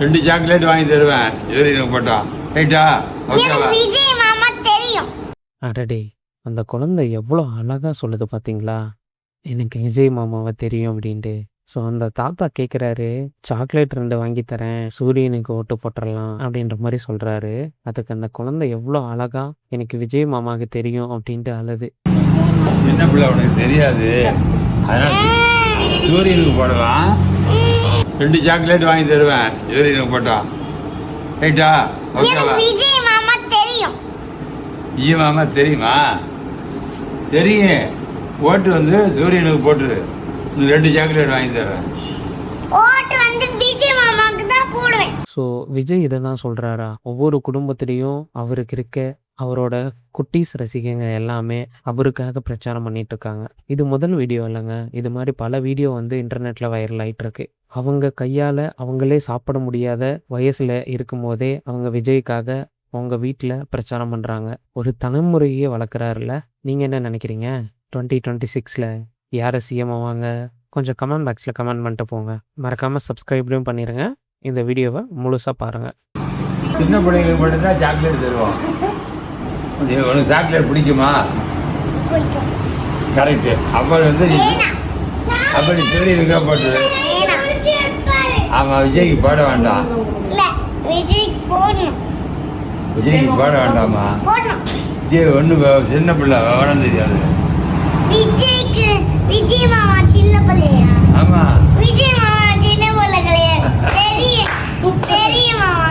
2 chocolate வாங்கி தருவேன் சூரியனுக்கு போட்டா ரைட்டா ஓகேவா? விஜய் மாமா தெரியும். அடடே, அந்த குழந்தை எவ்வளோ அழகாக சொல்லுது பார்த்தீங்களா? எனக்கு விஜய் மாமாவை தெரியும் அப்படின்ட்டு. ஸோ அந்த தாத்தா கேட்குறாரு, சாக்லேட் 2 வாங்கி தரேன், சூரியனுக்கு ஓட்டு போட்டுடலாம் அப்படின்ற மாதிரி சொல்கிறாரு. அதுக்கு அந்த குழந்தை எவ்வளோ அழகா எனக்கு விஜய் மாமாவுக்கு தெரியும் அப்படின்ட்டு அழுது. சின்ன பிள்ளை உனக்கு தெரியாது, அதனால சூரியனுக்கு போடலாம். 2 சாக்லேட் வாங்கி தருவேன் சூரியனுக்கு போட்டா ரைட்டா ஓகேவா? விஜய் மாமா தெரியும். விஜய் மாமா தெரியுமா? தெரியும். ஓட்டு வந்து சூரியனுக்கு போட்டுரு, 2 சாக்லேட் வாங்கி தருவேன். ஓட்டு வந்து விஜய் மாமாக்கு தான் போடுவேன். ஸோ விஜய் இதை தான் சொல்கிறாரா? ஒவ்வொரு குடும்பத்துலேயும் அவருக்கு இருக்க அவரோட குட்டீஸ் ரசிகங்க எல்லாமே அவருக்காக பிரச்சாரம் பண்ணிட்டு இருக்காங்க. இது முதல் வீடியோ இல்லைங்க, இது மாதிரி பல வீடியோ வந்து இன்டர்நெட்டில் வைரல் ஆகிட்டு இருக்கு. அவங்க கையால் அவங்களே சாப்பிட முடியாத வயசில் இருக்கும் போதே அவங்க விஜய்க்காக அவங்க வீட்டில் பிரச்சாரம் பண்ணுறாங்க. ஒரு தலைமுறையே வளர்க்குறாருல. நீங்கள் என்ன நினைக்கிறீங்க? 2026ல் யாரை சிஎம் ஆவாங்க? கொஞ்சம் கமெண்ட் பாக்ஸில் கமெண்ட் பண்ணிட்டு போங்க. மறக்காமல் சப்ஸ்கிரைப்லையும் பண்ணிடுங்க. இந்த வீடியோவை முழுசாக பாருங்கள். சின்ன பிள்ளைங்களுக்கு மட்டும்தான் சாக்லேட் தருவோம். உனக்கு சாக்லேட் பிடிக்குமா? கரெக்டு. அப்போ வந்து அப்படி சூரியனுக்கா போட்டுரு. ஆமாம், விஜய்க்கு போட வேண்டாம். விஜய்க்கு போடணும். விஜய்க்கு போட வேண்டாமா? விஜய் ஒன்று சின்ன பிள்ளை விவரம் தெரியாது. விஜய்க்கு விஜய் மாமா சின்ன பிள்ளையா? ஆமாம், விஜய் மாமா சின்ன பிள்ளை கிடையாது. பெரிய மாமா.